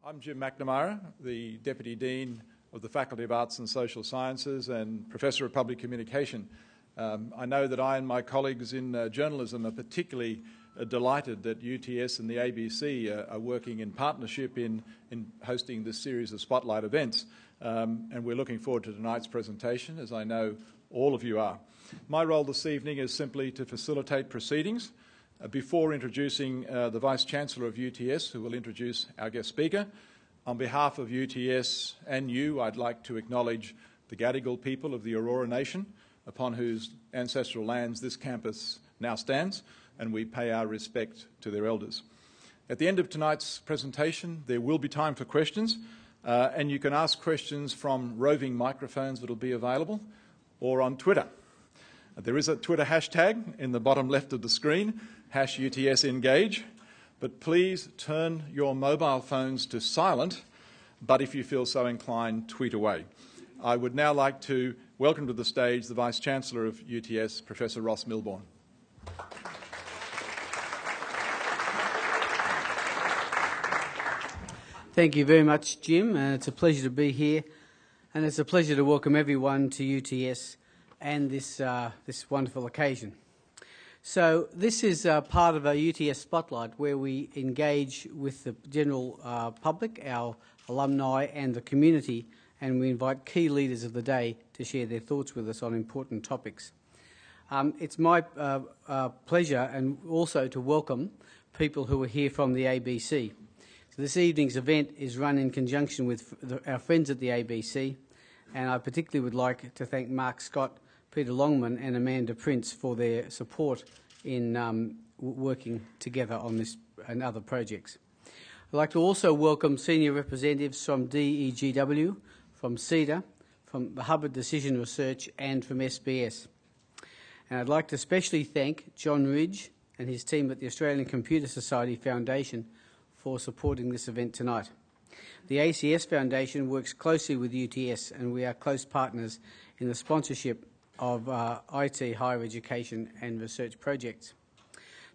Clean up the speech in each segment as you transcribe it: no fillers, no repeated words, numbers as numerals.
I'm Jim McNamara, the Deputy Dean of the Faculty of Arts and Social Sciences and Professor of Public Communication. I know that I and my colleagues in journalism are particularly delighted that UTS and the ABC are working in partnership in hosting this series of Spotlight events. And we're looking forward to tonight's presentation, as I know all of you are. My role this evening is simply to facilitate proceedings before introducing the Vice-Chancellor of UTS, who will introduce our guest speaker. On behalf of UTS and you, I'd like to acknowledge the Gadigal people of the Aurora Nation, upon whose ancestral lands this campus now stands, and we pay our respect to their elders. At the end of tonight's presentation, there will be time for questions, and you can ask questions from roving microphones that will be available, or on Twitter. There is a Twitter hashtag in the bottom left of the screen, #UTSEngage, but please turn your mobile phones to silent, but if you feel so inclined, tweet away. I would now like to welcome to the stage the Vice-Chancellor of UTS, Professor Ross Milbourne. Thank you very much, Jim. It's a pleasure to be here, and it's a pleasure to welcome everyone to UTS and this wonderful occasion. So this is part of our UTS Spotlight, where we engage with the general public, our alumni and the community, and we invite key leaders of the day to share their thoughts with us on important topics. It's my pleasure and also to welcome people who are here from the ABC. So this evening's event is run in conjunction with our friends at the ABC, and I particularly would like to thank Mark Scott, Peter Longman and Amanda Prince for their support in working together on this and other projects. I'd like to also welcome senior representatives from DEGW, from CEDA, from the Hubbard Decision Research and from SBS. And I'd like to especially thank John Ridge and his team at the Australian Computer Society Foundation for supporting this event tonight. The ACS Foundation works closely with UTS, and we are close partners in the sponsorship of IT, higher education and research projects.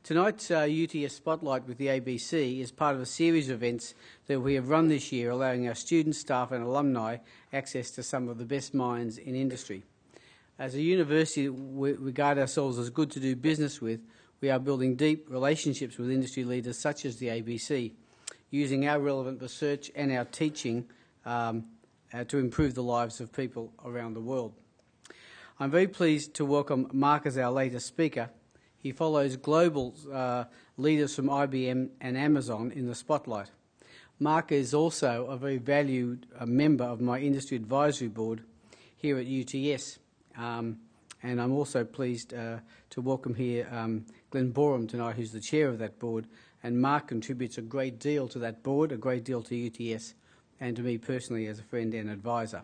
Tonight's UTS Spotlight with the ABC is part of a series of events that we have run this year, allowing our students, staff and alumni access to some of the best minds in industry. As a university we regard ourselves as good to do business with, we are building deep relationships with industry leaders such as the ABC, using our relevant research and our teaching to improve the lives of people around the world. I'm very pleased to welcome Mark as our latest speaker. He follows global leaders from IBM and Amazon in the spotlight. Mark is also a very valued member of my industry advisory board here at UTS. And I'm also pleased to welcome here Glenn Boreham tonight, who's the chair of that board. And Mark contributes a great deal to that board, a great deal to UTS, and to me personally as a friend and advisor.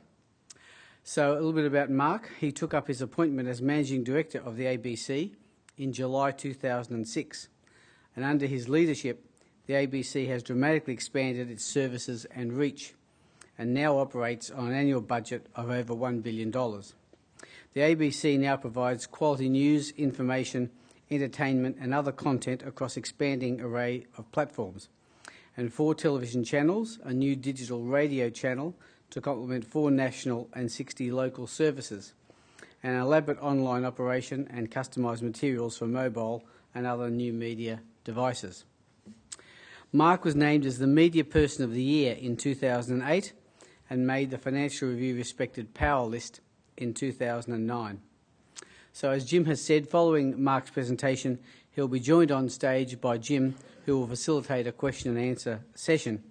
So a little bit about Mark. He took up his appointment as Managing Director of the ABC in July 2006. And under his leadership, the ABC has dramatically expanded its services and reach, and now operates on an annual budget of over $1 billion. The ABC now provides quality news, information, entertainment and other content across expanding array of platforms, and 4 television channels, a new digital radio channel to complement 4 national and 60 local services, an elaborate online operation and customised materials for mobile and other new media devices. Mark was named as the Media Person of the Year in 2008 and made the Financial Review Respected Power List in 2009. So as Jim has said, following Mark's presentation, he'll be joined on stage by Jim, who will facilitate a question and answer session,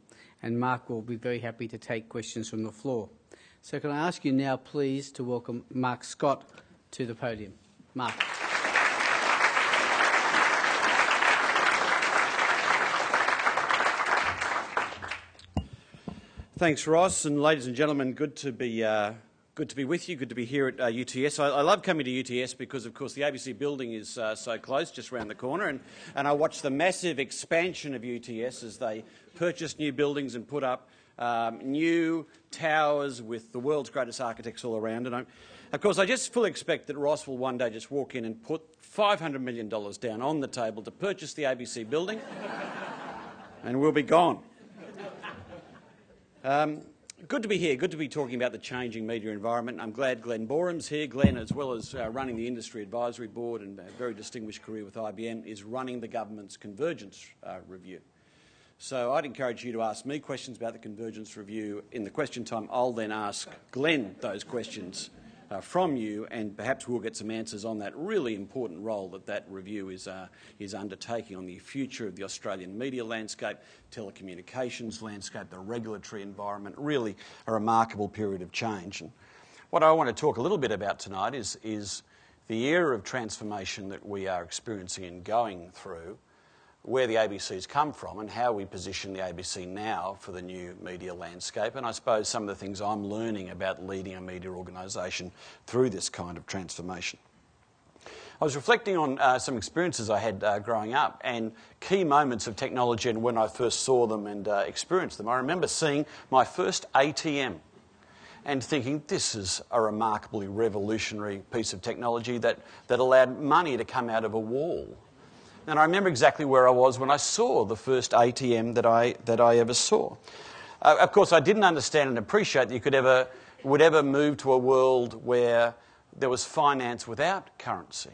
and Mark will be very happy to take questions from the floor. So can I ask you now, please, to welcome Mark Scott to the podium. Mark. Thanks, Ross, and ladies and gentlemen, good to be with you. Good to be here at UTS. I love coming to UTS because, of course, the ABC building is so close, just around the corner, and I watch the massive expansion of UTS as they purchase new buildings and put up new towers with the world's greatest architects all around. And of course, I just fully expect that Ross will one day just walk in and put $500 million down on the table to purchase the ABC building, and we'll be gone. Good to be here. Good to be talking about the changing media environment. I'm glad Glenn Boram's here. Glenn, as well as running the Industry Advisory Board and a very distinguished career with IBM, is running the government's Convergence Review. So I'd encourage you to ask me questions about the Convergence Review in the question time. I'll then ask Glenn those questions from you, and perhaps we'll get some answers on that really important role that review is undertaking on the future of the Australian media landscape, telecommunications landscape, the regulatory environment, really a remarkable period of change. And what I want to talk a little bit about tonight is the era of transformation that we are experiencing and going through, where the ABC's come from and how we position the ABC now for the new media landscape, and I suppose some of the things I'm learning about leading a media organisation through this kind of transformation. I was reflecting on some experiences I had growing up and key moments of technology and when I first saw them and experienced them. I remember seeing my first ATM and thinking, this is a remarkably revolutionary piece of technology that allowed money to come out of a wall. And I remember exactly where I was when I saw the first ATM that I ever saw. Of course, I didn't understand and appreciate that you would ever move to a world where there was finance without currency,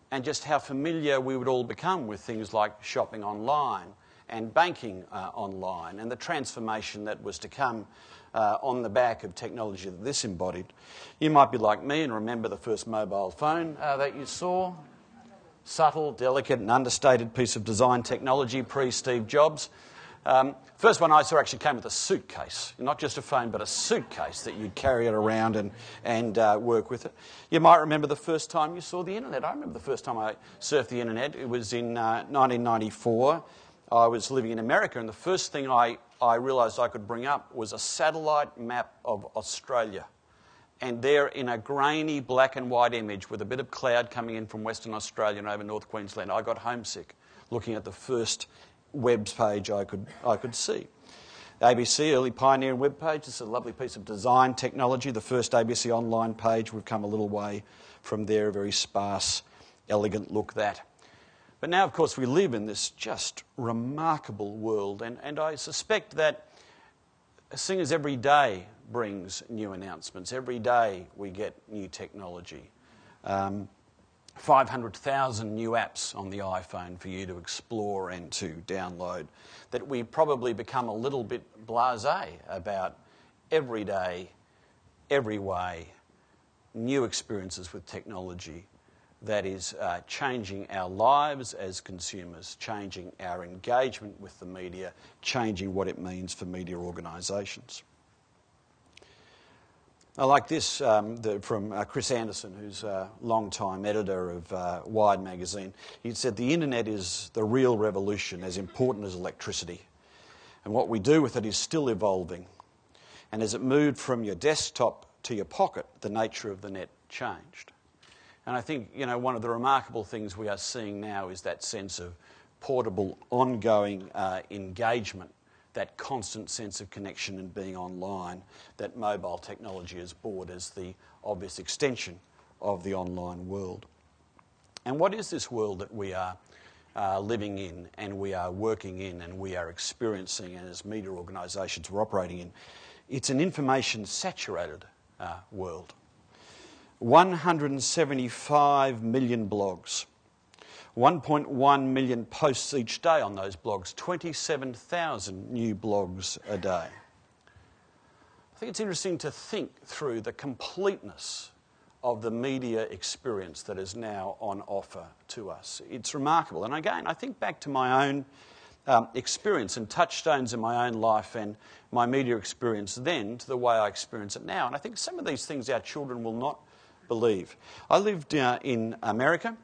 and just how familiar we would all become with things like shopping online and banking online, and the transformation that was to come on the back of technology that this embodied. You might be like me and remember the first mobile phone that you saw. Subtle, delicate and understated piece of design technology pre-Steve Jobs. First one I saw actually came with a suitcase, not just a phone but a suitcase that you'd carry it around and work with it. You might remember the first time you saw the internet. I remember the first time I surfed the internet. It was in 1994. I was living in America, and the first thing I realised I could bring up was a satellite map of Australia. And there, in a grainy black and white image with a bit of cloud coming in from Western Australia and over North Queensland, I got homesick looking at the first web page I could see. ABC, early pioneering web page. This is a lovely piece of design technology. The first ABC online page. We've come a little way from there. A very sparse, elegant look that. But now, of course, we live in this just remarkable world, and I suspect that seeing as every day brings new announcements. Every day we get new technology. 500,000 new apps on the iPhone for you to explore and to download. That we probably become a little bit blasé about every day, every way, new experiences with technology that is changing our lives as consumers, changing our engagement with the media, changing what it means for media organisations. I like this from Chris Anderson, who's a long-time editor of Wired magazine. He said, the internet is the real revolution, as important as electricity. And what we do with it is still evolving. And as it moved from your desktop to your pocket, the nature of the net changed. And I think, one of the remarkable things we are seeing now is that sense of portable, ongoing engagement, that constant sense of connection and being online that mobile technology has brought as the obvious extension of the online world. And what is this world that we are living in and we are working in and we are experiencing and as media organisations we're operating in? It's an information-saturated world. 175 million blogs. 1.1 million posts each day on those blogs, 27,000 new blogs a day. I think it's interesting to think through the completeness of the media experience that is now on offer to us. It's remarkable. And again, I think back to my own experience and touchstones in my own life and my media experience then to the way I experience it now. And I think some of these things our children will not believe. I lived in America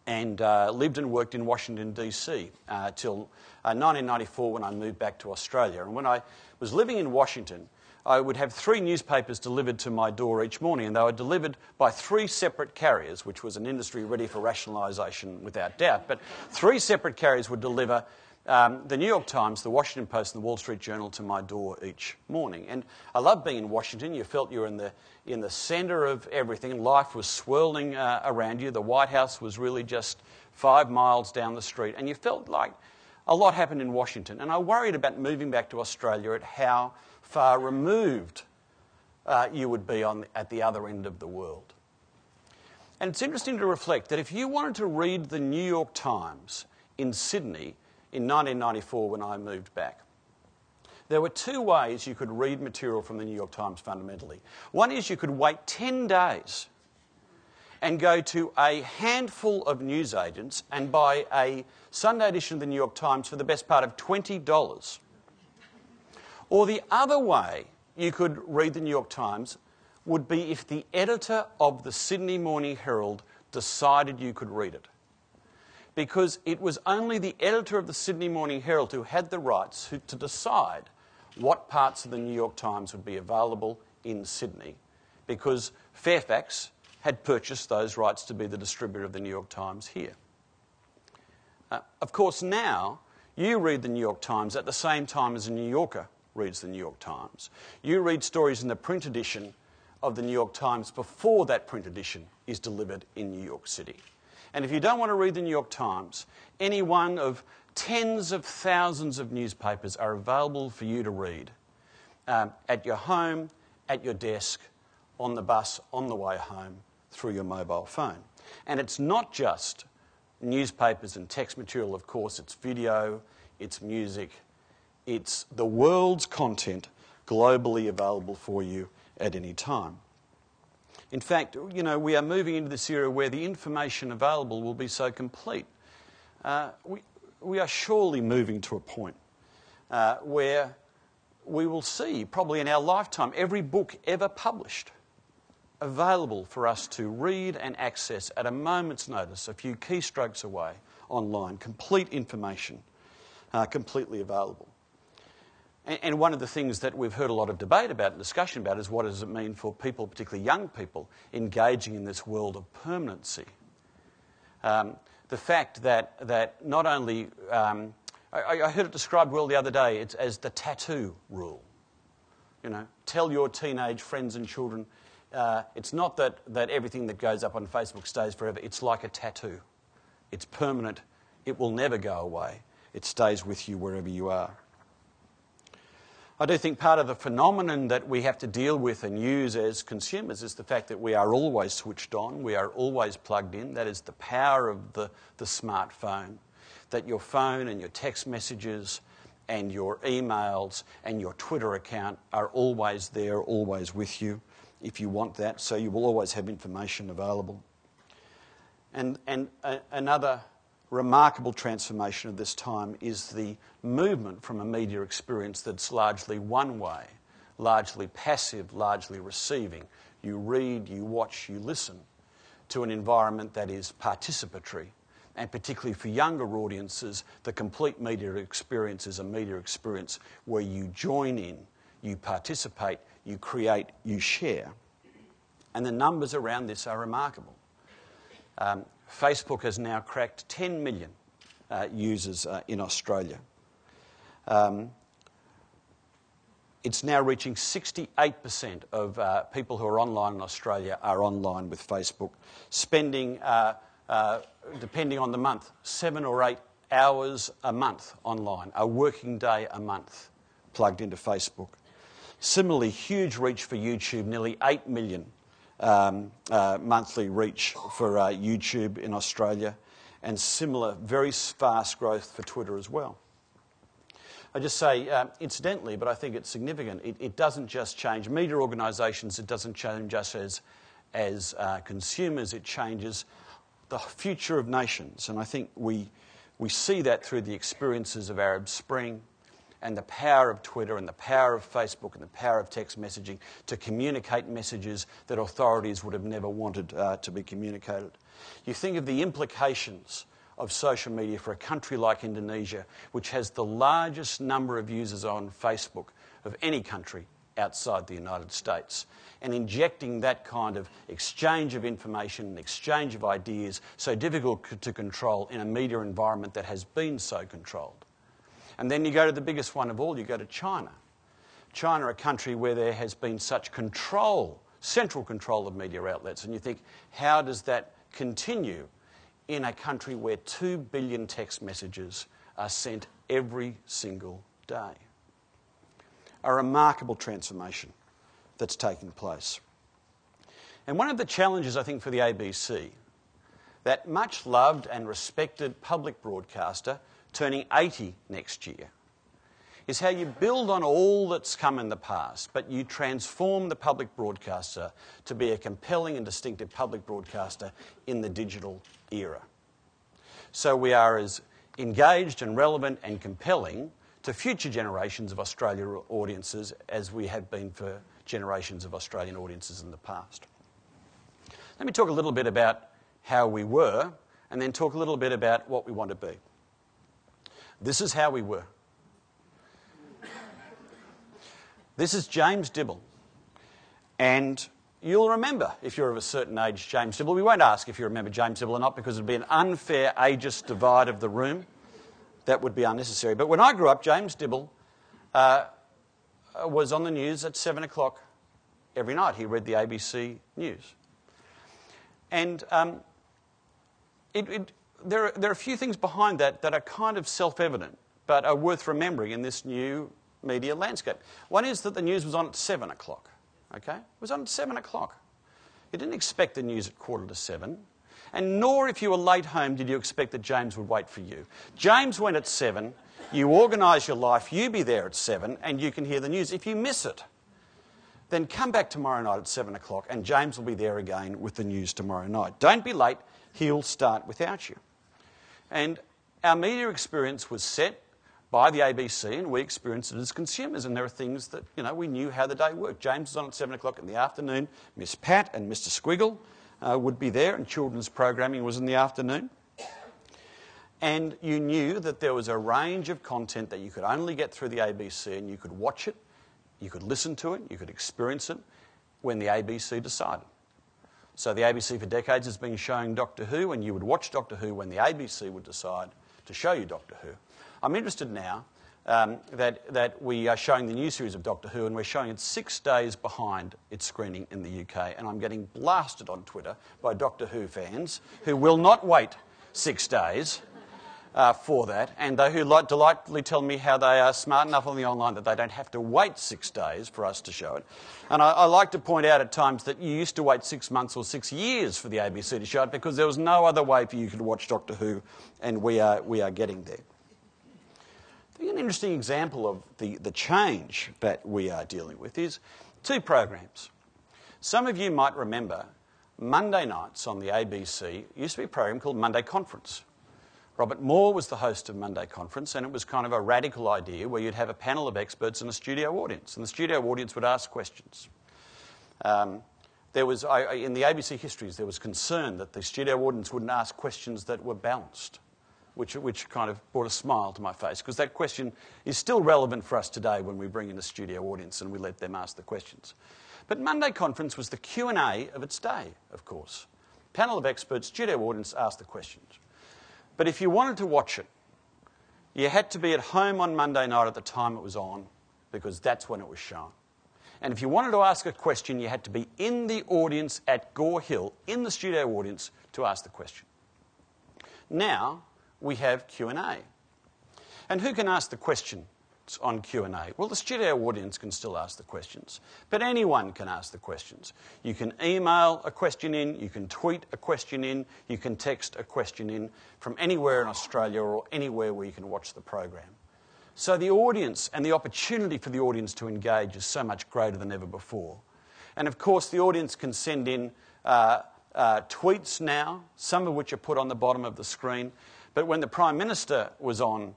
and lived and worked in Washington, D.C. Till 1994 when I moved back to Australia. And when I was living in Washington, I would have 3 newspapers delivered to my door each morning, and they were delivered by 3 separate carriers, which was an industry ready for rationalisation without doubt. But 3 separate carriers would deliver the New York Times, the Washington Post and the Wall Street Journal to my door each morning. And I loved being in Washington. You felt you were in the centre of everything. Life was swirling around you. The White House was really just 5 miles down the street. And you felt like a lot happened in Washington, and I worried about moving back to Australia at how far removed you would be at the other end of the world. And it's interesting to reflect that if you wanted to read the New York Times in Sydney in 1994 when I moved back, there were two ways you could read material from the New York Times fundamentally. One is you could wait 10 days and go to a handful of newsagents and buy a Sunday edition of the New York Times for the best part of $20. Or the other way you could read the New York Times would be if the editor of the Sydney Morning Herald decided you could read it. Because it was only the editor of the Sydney Morning Herald who had the rights to decide what parts of the New York Times would be available in Sydney, because Fairfax had purchased those rights to be the distributor of the New York Times here. Of course, now you read the New York Times at the same time as a New Yorker reads the New York Times. You read stories in the print edition of the New York Times before that print edition is delivered in New York City. And if you don't want to read the New York Times, any one of tens of thousands of newspapers are available for you to read at your home, at your desk, on the bus, on the way home, through your mobile phone. And it's not just newspapers and text material, of course, it's video, it's music, it's the world's content globally available for you at any time. In fact, you know, we are moving into this era where the information available will be so complete. We are surely moving to a point where we will see, probably in our lifetime, every book ever published available for us to read and access at a moment's notice, a few keystrokes away, online. Complete information, completely available. And one of the things that we've heard a lot of debate about and discussion about is what does it mean for people, particularly young people, engaging in this world of permanency. The fact that not only... I heard it described well the other day, it's as the tattoo rule. You know, tell your teenage friends and children, it's not that everything that goes up on Facebook stays forever. It's like a tattoo. It's permanent. It will never go away. It stays with you wherever you are. I do think part of the phenomenon that we have to deal with and use as consumers is the fact that we are always switched on, we are always plugged in. That is the power of the smartphone, that your phone and your text messages and your emails and your Twitter account are always there, always with you if you want that, so you will always have information available. And another remarkable transformation of this time is the movement from a media experience that's largely one way, largely passive, largely receiving. You read, you watch, you listen, to an environment that is participatory. And particularly for younger audiences, the complete media experience is a media experience where you join in, you participate, you create, you share. And the numbers around this are remarkable. Facebook has now cracked 10 million users in Australia. It's now reaching 68% of people who are online in Australia are online with Facebook, spending, depending on the month, 7 or 8 hours a month online, a working day a month plugged into Facebook. Similarly, huge reach for YouTube, nearly 8 million monthly reach for YouTube in Australia, and similar, very fast growth for Twitter as well. I just say, incidentally, but I think it's significant, it doesn't just change media organisations, it doesn't change us as consumers, it changes the future of nations. And I think we see that through the experiences of Arab Spring, and the power of Twitter and the power of Facebook and the power of text messaging to communicate messages that authorities would have never wanted to be communicated. You think of the implications of social media for a country like Indonesia, which has the largest number of users on Facebook of any country outside the United States, and injecting that kind of exchange of information and exchange of ideas so difficult to control in a media environment that has been so controlled. And then you go to the biggest one of all, you go to China. China, a country where there has been such control, central control of media outlets, and you think, how does that continue in a country where 2 billion text messages are sent every single day. A remarkable transformation that's taking place. And one of the challenges, I think, for the ABC, that much loved and respected public broadcaster turning 80 next year, is how you build on all that's come in the past, but you transform the public broadcaster to be a compelling and distinctive public broadcaster in the digital era. So we are as engaged and relevant and compelling to future generations of Australian audiences as we have been for generations of Australian audiences in the past. Let me talk a little bit about how we were, and then talk a little bit about what we want to be. This is how we were. This is James Dibble. And you'll remember, if you're of a certain age, James Dibble. We won't ask if you remember James Dibble or not, because it would be an unfair ageist divide of the room. That would be unnecessary. But when I grew up, James Dibble was on the news at 7 o'clock every night. He read the ABC News. And there are a few things behind that that are kind of self-evident, but are worth remembering in this new media landscape. One is that the news was on at 7 o'clock. Okay? It was on at 7 o'clock. You didn't expect the news at 7:15, and nor, if you were late home, did you expect that James would wait for you. James went at 7, you organise your life, you be there at 7, and you can hear the news. If you miss it, then come back tomorrow night at 7 o'clock, and James will be there again with the news tomorrow night. Don't be late, he'll start without you. And our media experience was set by the ABC, and we experienced it as consumers, and there are things that, we knew how the day worked. James was on at 7 o'clock in the afternoon. Miss Pat and Mr Squiggle would be there, and children's programming was in the afternoon. And you knew that there was a range of content that you could only get through the ABC, and you could watch it, you could listen to it, you could experience it when the ABC decided. So the ABC for decades has been showing Doctor Who, and you would watch Doctor Who when the ABC would decide to show you Doctor Who. I'm interested now that we are showing the new series of Doctor Who, and we're showing it 6 days behind its screening in the UK, and I'm getting blasted on Twitter by Doctor Who fans who will not wait 6 days for that, and who delightfully tell me how they are smart enough on the online that they don't have to wait 6 days for us to show it. And I like to point out at times that you used to wait 6 months or 6 years for the ABC to show it, because there was no other way for you to watch Doctor Who, and we are getting there. I think an interesting example of the change that we are dealing with is 2 programs. Some of you might remember Monday nights on the ABC used to be a program called Monday Conference. Robert Moore was the host of Monday Conference, and it was kind of a radical idea where you'd have a panel of experts and a studio audience, and the studio audience would ask questions. There was, in the ABC histories, there was concern that the studio audience wouldn't ask questions that were balanced, which kind of brought a smile to my face, because that question is still relevant for us today when we bring in a studio audience and we let them ask the questions. But Monday Conference was the Q&A of its day, of course. Panel of experts, studio audience asked the questions. But if you wanted to watch it, you had to be at home on Monday night at the time it was on, because that's when it was shown. And if you wanted to ask a question, you had to be in the audience at Gore Hill, in the studio audience, to ask the question. Now we have Q&A. And who can ask the questions on Q&A? Well, the studio audience can still ask the questions, but anyone can ask the questions. You can email a question in, you can tweet a question in, you can text a question in from anywhere in Australia or anywhere where you can watch the program. So the audience and the opportunity for the audience to engage is so much greater than ever before. And of course, the audience can send in tweets now, some of which are put on the bottom of the screen. But when the Prime Minister was on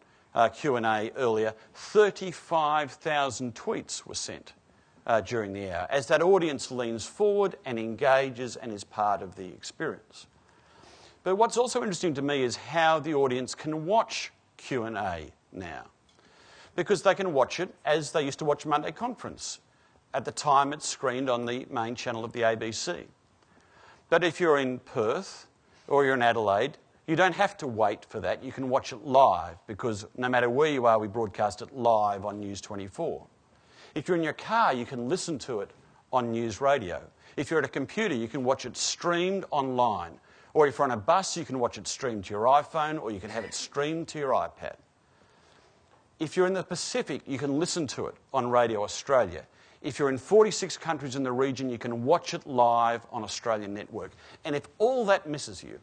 Q&A earlier, 35,000 tweets were sent during the hour, as that audience leans forward and engages and is part of the experience. But what's also interesting to me is how the audience can watch Q&A now, because they can watch it as they used to watch Monday Conference at the time it's screened on the main channel of the ABC. But if you're in Perth or you're in Adelaide, you don't have to wait for that. You can watch it live, because no matter where you are, we broadcast it live on News 24. If you're in your car, you can listen to it on News Radio. If you're at a computer, you can watch it streamed online. Or if you're on a bus, you can watch it streamed to your iPhone, or you can have it streamed to your iPad. If you're in the Pacific, you can listen to it on Radio Australia. If you're in 46 countries in the region, you can watch it live on Australian Network. And if all that misses you,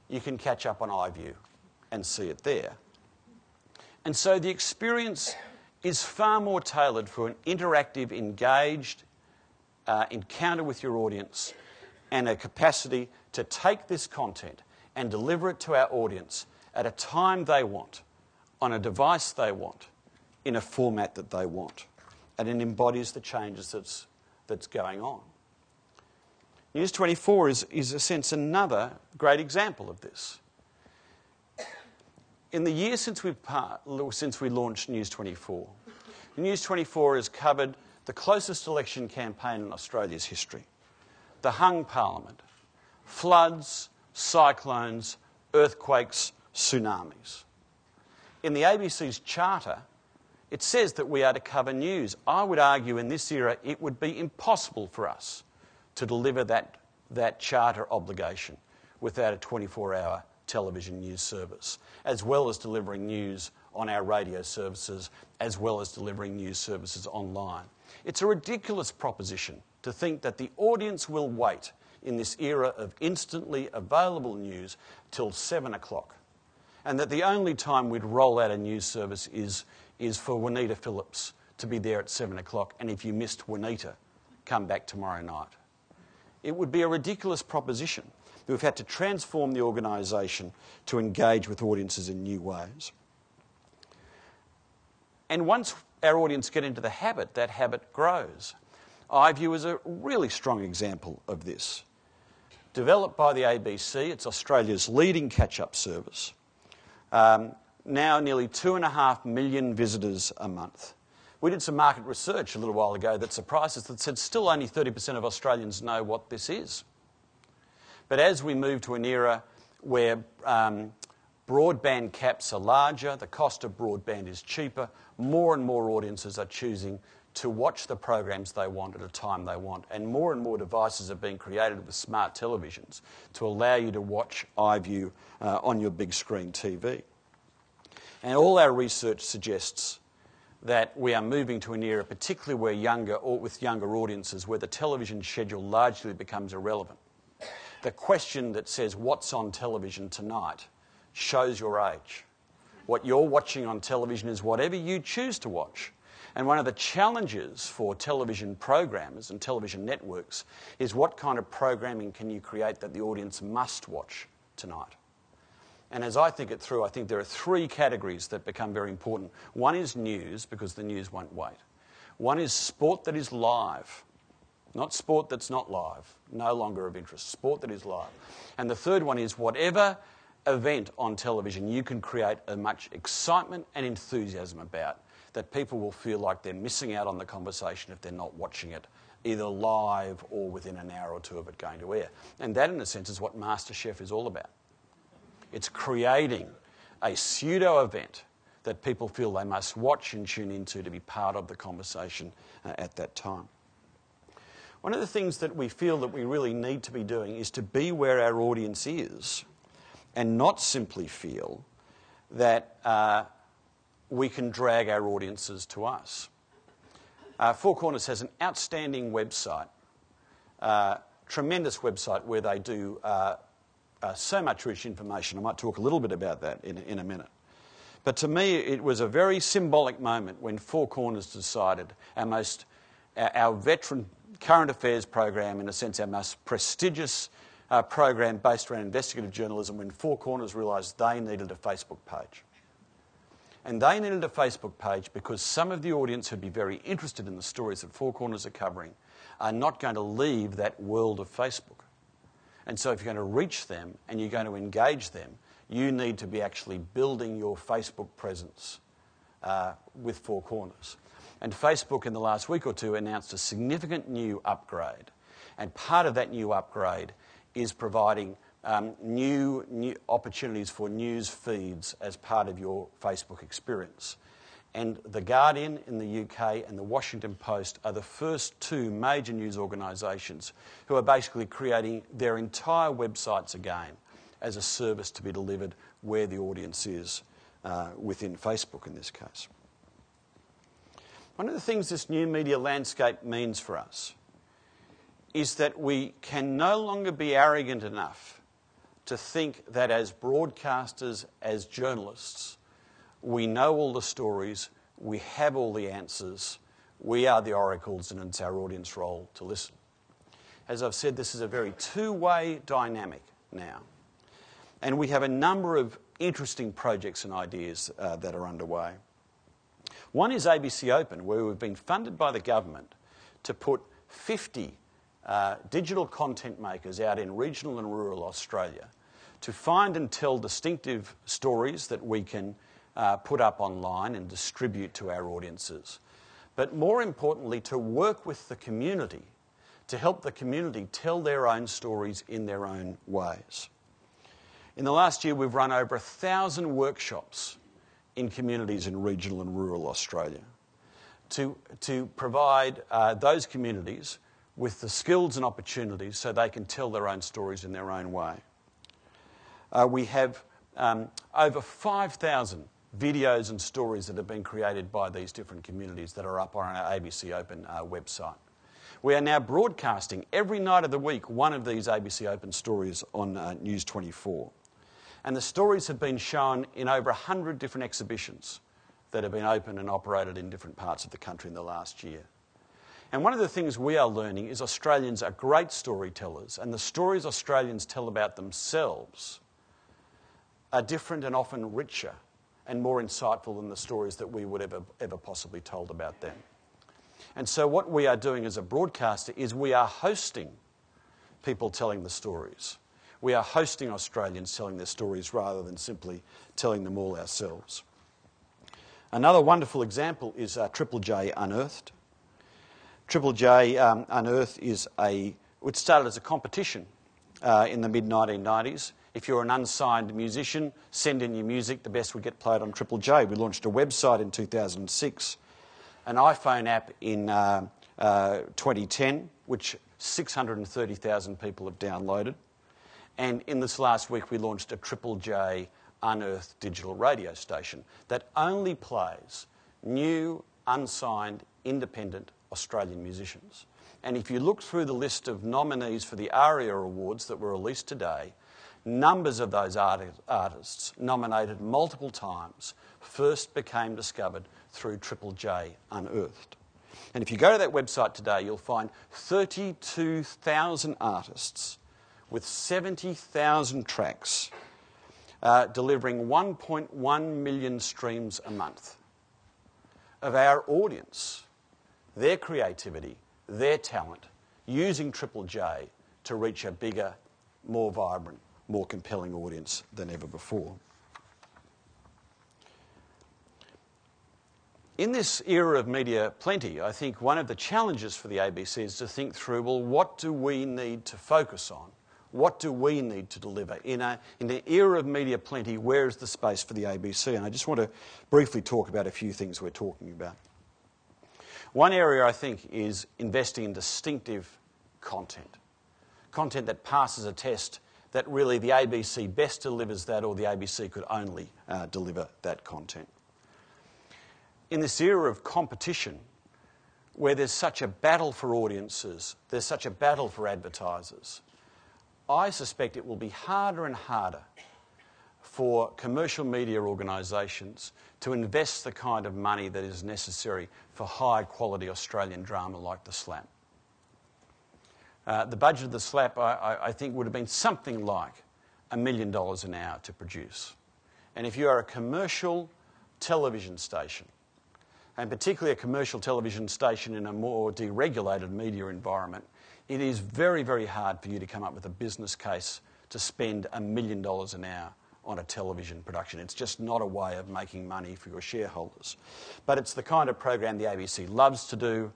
you can catch up on iView and see it there. And so the experience is far more tailored for an interactive, engaged encounter with your audience and a capacity to take this content and deliver it to our audience at a time they want, on a device they want, in a format that they want. And it embodies the changes that's going on. News 24 is in a sense another great example of this. In the year since we launched News 24, News 24 has covered the closest election campaign in Australia's history, the hung parliament, floods, cyclones, earthquakes, tsunamis. In the ABC's charter, it says that we are to cover news. I would argue in this era it would be impossible for us to deliver that charter obligation without a 24-hour television news service, as well as delivering news on our radio services, as well as delivering news services online. It's a ridiculous proposition to think that the audience will wait in this era of instantly available news till 7 o'clock, and that the only time we'd roll out a news service is for Juanita Phillips to be there at 7 o'clock, and if you missed Juanita, come back tomorrow night. It would be a ridiculous proposition. We've had to transform the organisation to engage with audiences in new ways. And once our audience get into the habit, that habit grows. iView is a really strong example of this. Developed by the ABC, it's Australia's leading catch-up service. Now nearly 2.5 million visitors a month. We did some market research a little while ago that surprised us that said still only 30% of Australians know what this is. But as we move to an era where broadband caps are larger, the cost of broadband is cheaper, more and more audiences are choosing to watch the programs they want at a time they want, and more devices are being created with smart televisions to allow you to watch iView on your big screen TV. And all our research suggests that we are moving to an era, particularly with younger audiences, where the television schedule largely becomes irrelevant. The question that says, what's on television tonight, shows your age. What you're watching on television is whatever you choose to watch. And one of the challenges for television programmers and television networks is what kind of programming can you create that the audience must watch tonight. And as I think it through, I think there are three categories that become very important. One is news, because the news won't wait. One is sport that is live. Not sport that's not live, no longer of interest, sport that is live. And the third one is whatever event on television you can create as much excitement and enthusiasm about, that people will feel like they're missing out on the conversation if they're not watching it, either live or within an hour or two of it going to air. And that, in a sense, is what MasterChef is all about. It's creating a pseudo-event that people feel they must watch and tune into to be part of the conversation at that time. One of the things that we feel that we really need to be doing is to be where our audience is and not simply feel that we can drag our audiences to us. Four Corners has an outstanding website, tremendous website where they do so much rich information. I might talk a little bit about that in a minute. But to me, it was a very symbolic moment when Four Corners decided our veteran current affairs program, in a sense our most prestigious program based around investigative journalism, when Four Corners realised they needed a Facebook page. And they needed a Facebook page because some of the audience who'd be very interested in the stories that Four Corners are covering are not going to leave that world of Facebook. And so if you're going to reach them and you're going to engage them, you need to be actually building your Facebook presence with Four Corners. And Facebook in the last week or two announced a significant new upgrade. And part of that new upgrade is providing new opportunities for news feeds as part of your Facebook experience. And The Guardian in the UK and the Washington Post are the first two major news organisations who are basically creating their entire websites again as a service to be delivered where the audience is within Facebook in this case. One of the things this new media landscape means for us is that we can no longer be arrogant enough to think that as broadcasters, as journalists, we know all the stories, we have all the answers, we are the oracles, and it's our audience role to listen. As I've said, this is a very two-way dynamic now. And we have a number of interesting projects and ideas that are underway. One is ABC Open, where we've been funded by the government to put 50 digital content makers out in regional and rural Australia to find and tell distinctive stories that we can put up online and distribute to our audiences. But more importantly, to work with the community, to help the community tell their own stories in their own ways. In the last year, we've run over 1,000 workshops in communities in regional and rural Australia to provide those communities with the skills and opportunities so they can tell their own stories in their own way. We have over 5,000 videos and stories that have been created by these different communities that are up on our ABC Open website. We are now broadcasting every night of the week one of these ABC Open stories on News 24. And the stories have been shown in over 100 different exhibitions that have been open and operated in different parts of the country in the last year. And one of the things we are learning is Australians are great storytellers, and the stories Australians tell about themselves are different and often richer and more insightful than the stories that we would ever possibly told about them. And so what we are doing as a broadcaster is we are hosting people telling the stories. We are hosting Australians telling their stories rather than simply telling them all ourselves. Another wonderful example is Triple J Unearthed. Triple J Unearthed it started as a competition in the mid-1990s. If you're an unsigned musician, send in your music, the best would get played on Triple J. We launched a website in 2006, an iPhone app in 2010, which 630,000 people have downloaded. And in this last week, we launched a Triple J Unearthed digital radio station that only plays new, unsigned, independent Australian musicians. And if you look through the list of nominees for the ARIA Awards that were released today, numbers of those artists nominated multiple times first became discovered through Triple J Unearthed. And if you go to that website today, you'll find 32,000 artists with 70,000 tracks delivering 1.1 million streams a month of our audience, their creativity, their talent, using Triple J to reach a bigger, more vibrant, more compelling audience than ever before. In this era of media plenty, I think one of the challenges for the ABC is to think through, well, what do we need to focus on? What do we need to deliver? In the era of media plenty, where is the space for the ABC? And I just want to briefly talk about a few things we're talking about. One area, I think, is investing in distinctive content. Content that passes a test that really the ABC best delivers that, or the ABC could only deliver that content. In this era of competition, where there's such a battle for audiences, there's such a battle for advertisers, I suspect it will be harder and harder for commercial media organisations to invest the kind of money that is necessary for high-quality Australian drama like The Slap. The budget of The Slap, I think, would have been something like $1 million an hour to produce. And if you are a commercial television station, and particularly a commercial television station in a more deregulated media environment, it is very, very hard for you to come up with a business case to spend $1 million an hour on a television production. It's just not a way of making money for your shareholders. But it's the kind of program the ABC loves to do.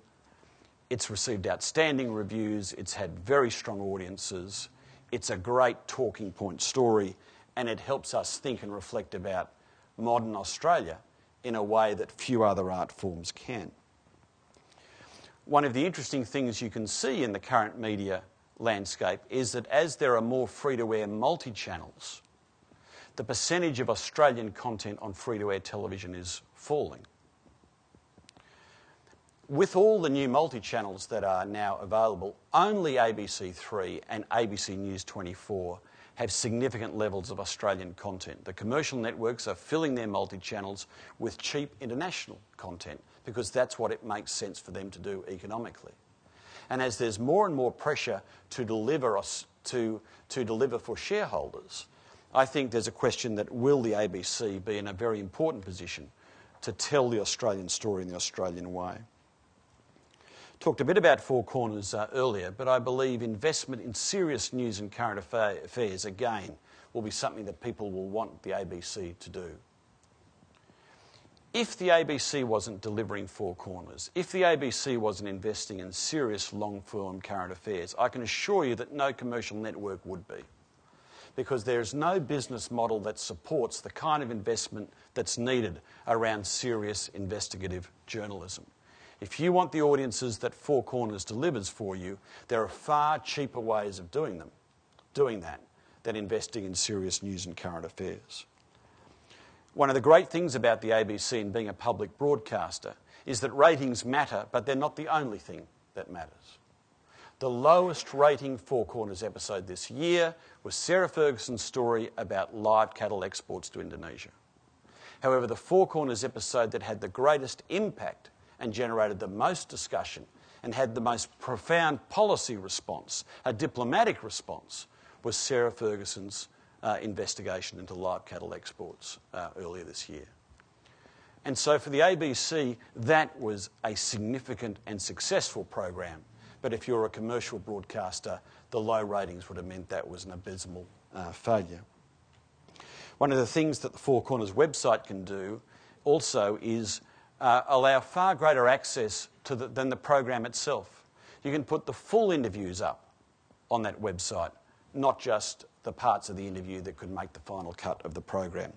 It's received outstanding reviews. It's had very strong audiences. It's a great talking point story, and it helps us think and reflect about modern Australia in a way that few other art forms can. One of the interesting things you can see in the current media landscape is that as there are more free-to-air multi-channels, the percentage of Australian content on free-to-air television is falling. with all the new multi-channels that are now available, only ABC3 and ABC News 24 have significant levels of Australian content. The commercial networks are filling their multi-channels with cheap international content because that's what it makes sense for them to do economically. And as there's more and more pressure to deliver for shareholders, I think there's a question that will the ABC be in a very important position to tell the Australian story in the Australian way. Talked a bit about Four Corners earlier, but I believe investment in serious news and current affairs, again, will be something that people will want the ABC to do. If the ABC wasn't delivering Four Corners, if the ABC wasn't investing in serious long-form current affairs, I can assure you that no commercial network would be. Because there's no business model that supports the kind of investment that's needed around serious investigative journalism. If you want the audiences that Four Corners delivers for you, there are far cheaper ways of doing that than investing in serious news and current affairs. One of the great things about the ABC and being a public broadcaster is that ratings matter, but they're not the only thing that matters. The lowest rating Four Corners episode this year was Sarah Ferguson's story about live cattle exports to Indonesia. However, the Four Corners episode that had the greatest impact and generated the most discussion and had the most profound policy response, a diplomatic response, was Sarah Ferguson's investigation into live cattle exports earlier this year. And so for the ABC, that was a significant and successful program. But if you're a commercial broadcaster, the low ratings would have meant that was an abysmal failure. One of the things that the Four Corners website can do also is allow far greater access to than the program itself. You can put the full interviews up on that website, not just the parts of the interview that could make the final cut of the program.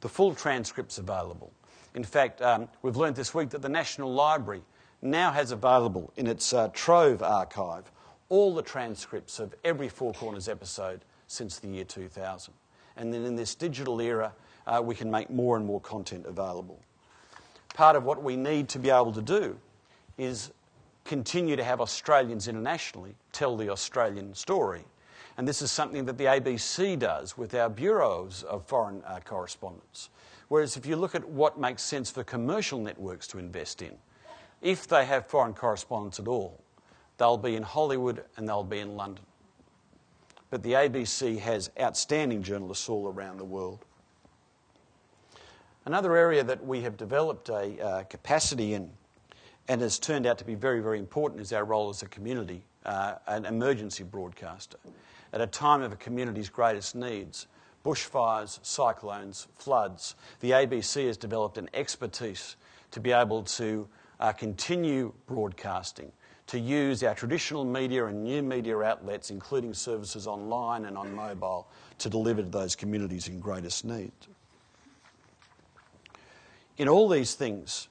The full transcript's available. In fact, we've learned this week that the National Library now has available in its Trove archive all the transcripts of every Four Corners episode since the year 2000. And then in this digital era, we can make more and more content available. Part of what we need to be able to do is continue to have Australians internationally tell the Australian story. And this is something that the ABC does with our bureaus of foreign correspondents. Whereas if you look at what makes sense for commercial networks to invest in, if they have foreign correspondents at all, they'll be in Hollywood and they'll be in London. But the ABC has outstanding journalists all around the world. Another area that we have developed a capacity in and has turned out to be very, very important is our role as a community, an emergency broadcaster. At a time of a community's greatest needs, bushfires, cyclones, floods, the ABC has developed an expertise to be able to continue broadcasting, to use our traditional media and new media outlets, including services online and on mobile, to deliver to those communities in greatest need. In all these things,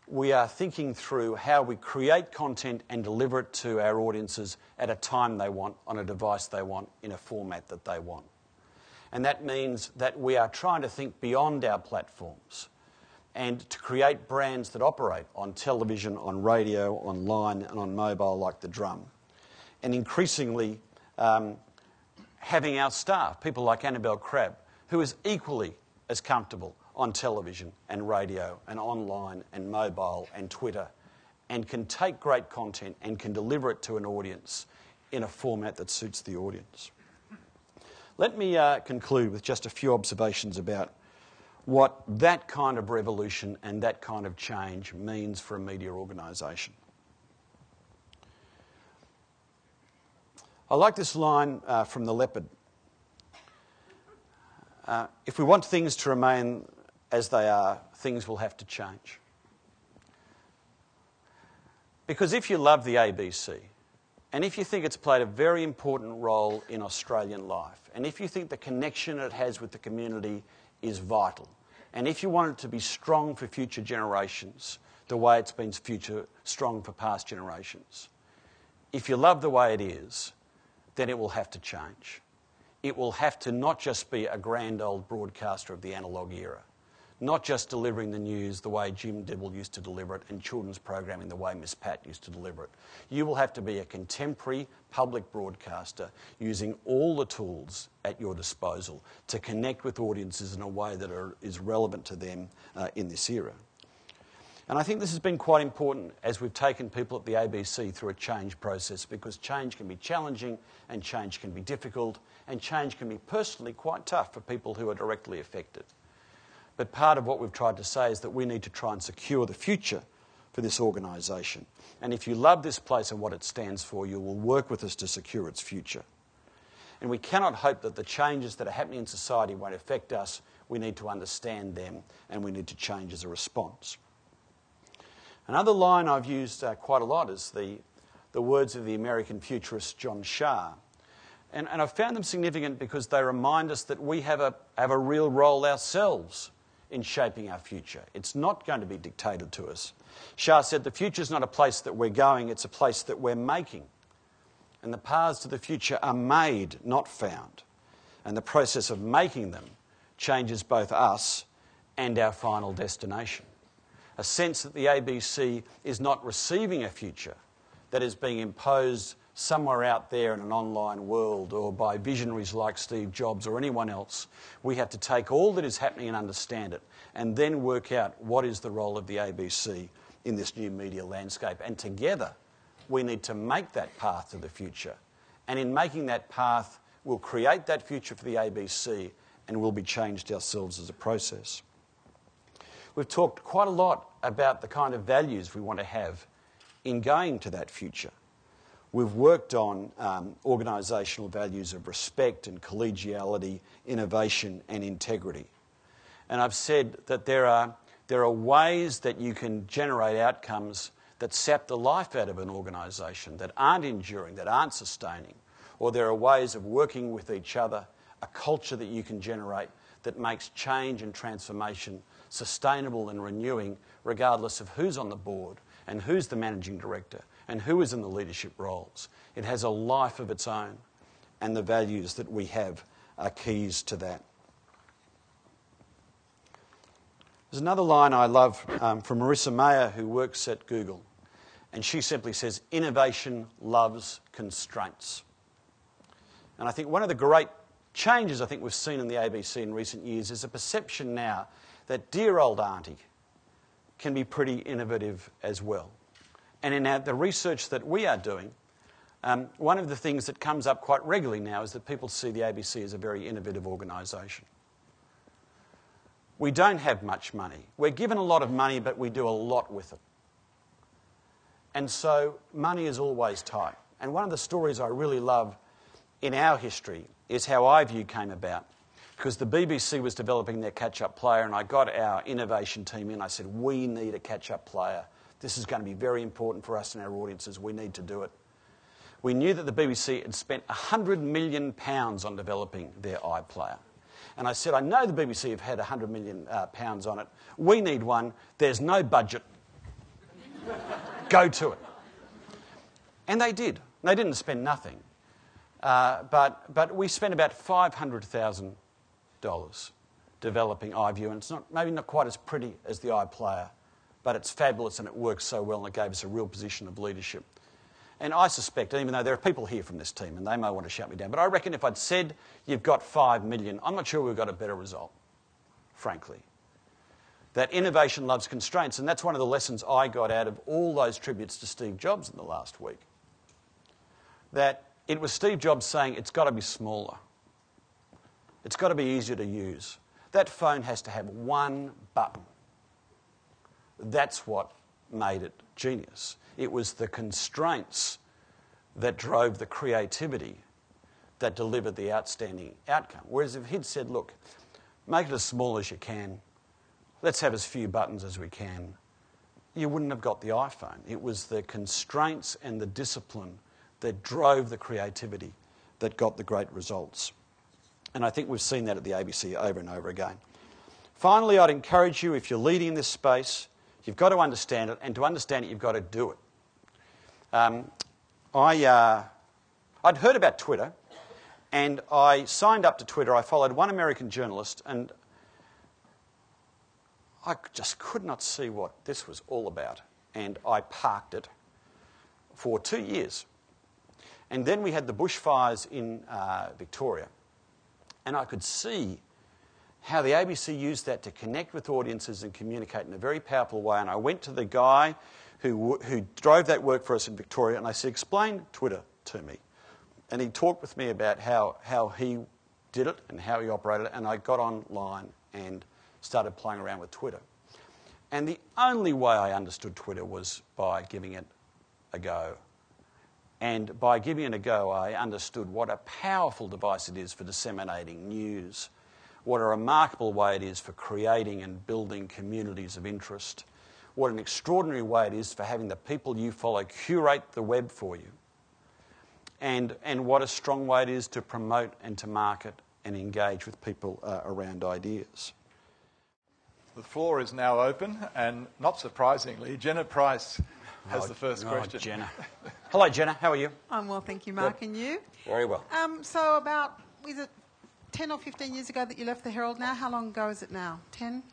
we are thinking through how we create content and deliver it to our audiences at a time they want, on a device they want, in a format that they want. And that means that we are trying to think beyond our platforms and to create brands that operate on television, on radio, online and on mobile like The Drum. And increasingly having our staff, people like Annabelle Crabb, who is equally as comfortable on television and radio and online and mobile and Twitter, and can take great content and can deliver it to an audience in a format that suits the audience. Let me conclude with just a few observations about what that kind of revolution and that kind of change means for a media organisation. I like this line from The Leopard. If we want things to remain as they are, things will have to change. Because if you love the ABC, and if you think it's played a very important role in Australian life, and if you think the connection it has with the community is vital, and if you want it to be strong for future generations, the way it's been strong for past generations, if you love the way it is, then it will have to change. It will have to not just be a grand old broadcaster of the analogue era, not just delivering the news the way Jim Dibble used to deliver it and children's programming the way Miss Pat used to deliver it. You will have to be a contemporary public broadcaster using all the tools at your disposal to connect with audiences in a way that is relevant to them in this era. And I think this has been quite important as we've taken people at the ABC through a change process, because change can be challenging and change can be difficult and change can be personally quite tough for people who are directly affected. But part of what we've tried to say is that we need to try and secure the future for this organisation. And if you love this place and what it stands for, you will work with us to secure its future. And we cannot hope that the changes that are happening in society won't affect us. We need to understand them and we need to change as a response. Another line I've used quite a lot is the words of the American futurist John Shah. And I've found them significant because they remind us that we have a real role ourselves in shaping our future. It's not going to be dictated to us. Shah said, the future is not a place that we're going, it's a place that we're making. And the paths to the future are made, not found. And the process of making them changes both us and our final destination. A sense that the ABC is not receiving a future that is being imposed somewhere out there in an online world or by visionaries like Steve Jobs or anyone else. We have to take all that is happening and understand it and then work out what is the role of the ABC in this new media landscape. And together we need to make that path to the future. And in making that path, we'll create that future for the ABC and we'll be changed ourselves as a process. We've talked quite a lot about the kind of values we want to have in going to that future. We've worked on organisational values of respect and collegiality, innovation and integrity. And I've said that there are ways that you can generate outcomes that sap the life out of an organisation, that aren't enduring, that aren't sustaining. Or there are ways of working with each other, a culture that you can generate that makes change and transformation sustainable and renewing regardless of who's on the board and who's the managing director and who is in the leadership roles. It has a life of its own, and the values that we have are keys to that. There's another line I love from Marissa Mayer, who works at Google, and she simply says, innovation loves constraints. And I think one of the great changes I think we've seen in the ABC in recent years is a perception now that dear old auntie can be pretty innovative as well. And in the research that we are doing, one of the things that comes up quite regularly now is that people see the ABC as a very innovative organisation. We don't have much money. We're given a lot of money, but we do a lot with it. And so money is always tight. And one of the stories I really love in our history is how iView came about. Because the BBC was developing their catch-up player, and I got our innovation team in. I said, we need a catch-up player. This is going to be very important for us and our audiences. We need to do it. We knew that the BBC had spent £100 million on developing their iPlayer. And I said, I know the BBC have had £100 million on it. We need one. There's no budget. Go to it. And they did. They didn't spend nothing. But we spent about $500,000 developing iView, and it's maybe not quite as pretty as the iPlayer, but it's fabulous and it works so well and it gave us a real position of leadership. And I suspect, even though there are people here from this team and they may want to shut me down, but I reckon if I'd said you've got 5 million, I'm not sure we've got a better result, frankly. That innovation loves constraints, and that's one of the lessons I got out of all those tributes to Steve Jobs in the last week. That it was Steve Jobs saying it's got to be smaller. It's got to be easier to use. That phone has to have one button. That's what made it genius. It was the constraints that drove the creativity that delivered the outstanding outcome. Whereas if he'd said, look, make it as small as you can, let's have as few buttons as we can, you wouldn't have got the iPhone. It was the constraints and the discipline that drove the creativity that got the great results. And I think we've seen that at the ABC over and over again. Finally, I'd encourage you, if you're leading in this space, you've got to understand it, and to understand it, you've got to do it. I'd heard about Twitter, and I signed up to Twitter. I followed one American journalist, and I just could not see what this was all about. And I parked it for 2 years. And then we had the bushfires in Victoria. And I could see how the ABC used that to connect with audiences and communicate in a very powerful way. And I went to the guy who drove that work for us in Victoria, and I said, explain Twitter to me. And he talked with me about how he did it and how he operated it, and I got online and started playing around with Twitter. And the only way I understood Twitter was by giving it a go. And by giving it a go, I understood what a powerful device it is for disseminating news, what a remarkable way it is for creating and building communities of interest, what an extraordinary way it is for having the people you follow curate the web for you, and what a strong way it is to promote and to market and engage with people around ideas. The floor is now open, and not surprisingly, Jenna Price has the first question. Jenna. Hello, Jenna. How are you? I'm well, thank you, Mark. Good. And you? Very well. So about, is it 10 or 15 years ago that you left the Herald now? How long ago is it now? 10?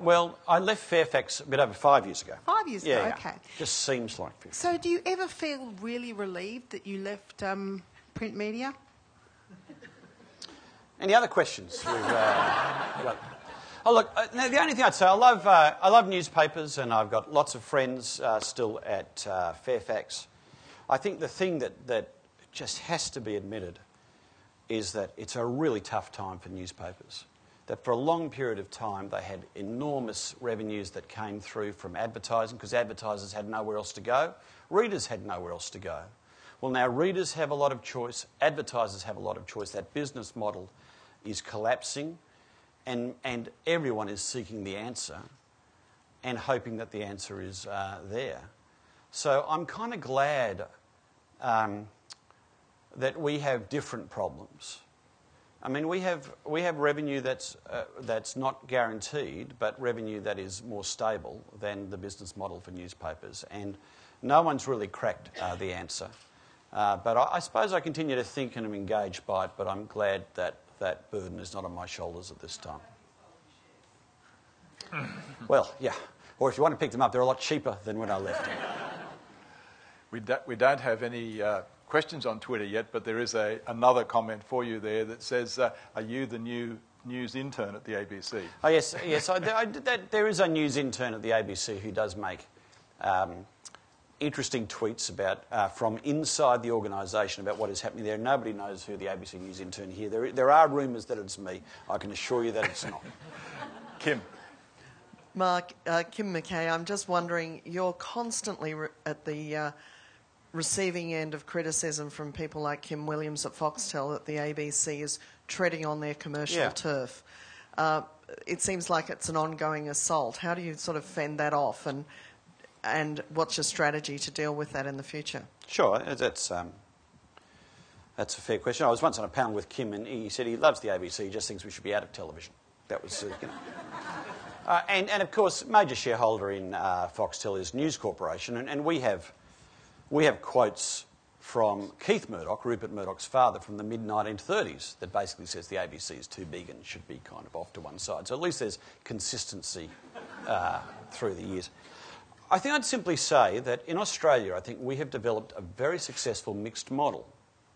Well, I left Fairfax a bit over 5 years ago. 5 years ago, Yeah. okay. Just seems like 15. So do you ever feel really relieved that you left print media? Any other questions? Oh, look, now the only thing I'd say, I love newspapers, and I've got lots of friends still at Fairfax. I think the thing that just has to be admitted is that it's a really tough time for newspapers. That for a long period of time they had enormous revenues that came through from advertising because advertisers had nowhere else to go. Readers had nowhere else to go. Well, now readers have a lot of choice, advertisers have a lot of choice. That business model is collapsing, and everyone is seeking the answer and hoping that the answer is there. So I'm kind of glad that we have different problems. I mean, we have revenue that's not guaranteed, but revenue that is more stable than the business model for newspapers, and no one's really cracked the answer. But I suppose I continue to think and am engaged by it, but I'm glad that that burden is not on my shoulders at this time. Well, yeah. Or if you want to pick them up, they're a lot cheaper than when I left. We don't have any questions on Twitter yet, but there is another comment for you there that says, are you the new news intern at the ABC? Oh, yes. There is a news intern at the ABC who does make interesting tweets about from inside the organisation about what is happening there. Nobody knows who the ABC news intern here. There are rumours that it's me. I can assure you that it's not. Kim. Mark, Kim McKay, I'm just wondering, you're constantly at the receiving end of criticism from people like Kim Williams at Foxtel that the ABC is treading on their commercial turf. It seems like it's an ongoing assault. How do you sort of fend that off, and what's your strategy to deal with that in the future? Sure, that's a fair question. I was once on a panel with Kim, and he said he loves the ABC, he just thinks we should be out of television. That was, and of course, major shareholder in Foxtel is News Corporation, and we have quotes from Keith Murdoch, Rupert Murdoch's father, from the mid-1930s that basically says the ABC is too big and should be kind of off to one side. So at least there's consistency through the years. I think I'd simply say that in Australia, I think we have developed a very successful mixed model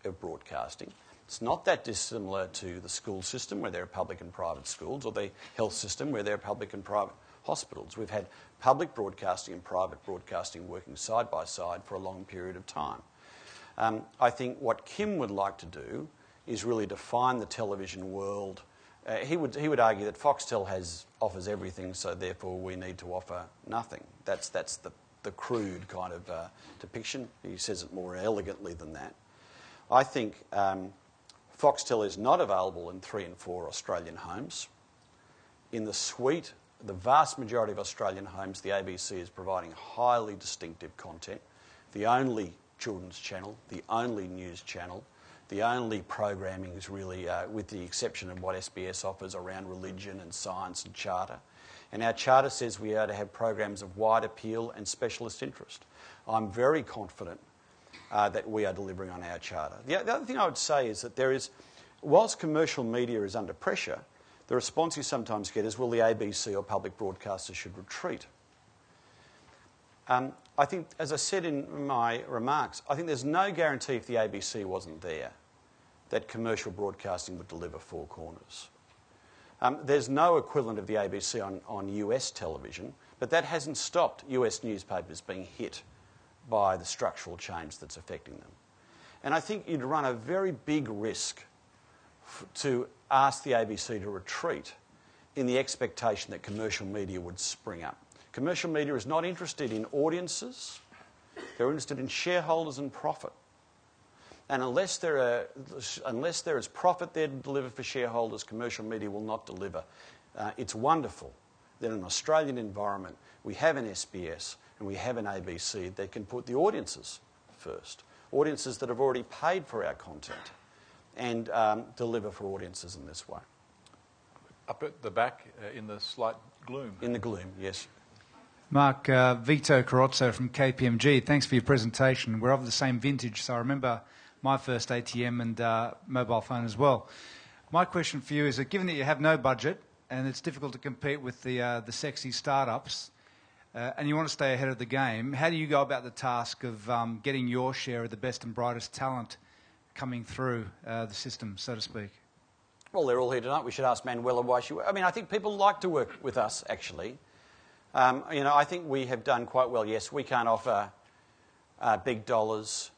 of broadcasting. It's not that dissimilar to the school system where there are public and private schools, or the health system where there are public and private hospitals. We've had public broadcasting and private broadcasting working side by side for a long period of time. I think what Kim would like to do is really define the television world. He would argue that Foxtel offers everything, so therefore we need to offer nothing. That's the crude kind of depiction. He says it more elegantly than that. I think Foxtel is not available in 3 and 4 Australian homes. In the suite, the vast majority of Australian homes, the ABC is providing highly distinctive content. The only children's channel, the only news channel, the only programming is really, with the exception of what SBS offers around religion and science and charter. And our charter says we are to have programs of wide appeal and specialist interest. I'm very confident that we are delivering on our charter. The other thing I would say is that whilst commercial media is under pressure, the response you sometimes get is, well, the ABC or public broadcasters should retreat. I think, as I said in my remarks, I think there's no guarantee if the ABC wasn't there that commercial broadcasting would deliver four corners. There's no equivalent of the ABC on US television, but that hasn't stopped US newspapers being hit by the structural change that's affecting them. And I think you'd run a very big risk to ask the ABC to retreat in the expectation that commercial media would spring up. Commercial media is not interested in audiences, they're interested in shareholders and profit. And unless there is profit there to deliver for shareholders, commercial media will not deliver. It's wonderful that in an Australian environment we have an SBS and we have an ABC that can put the audiences first. Audiences that have already paid for our content and deliver for audiences in this way. Up at the back in the slight gloom. In the gloom, yes. Mark, Vito Carrozzo from KPMG, thanks for your presentation. We're of the same vintage, so I remember my first ATM and mobile phone as well. My question for you is that given that you have no budget and it's difficult to compete with the sexy startups and you want to stay ahead of the game, how do you go about the task of getting your share of the best and brightest talent coming through the system, so to speak? Well, they're all here tonight. We should ask Manuela why she... I mean, I think people like to work with us, actually. I think we have done quite well. Yes, we can't offer big dollars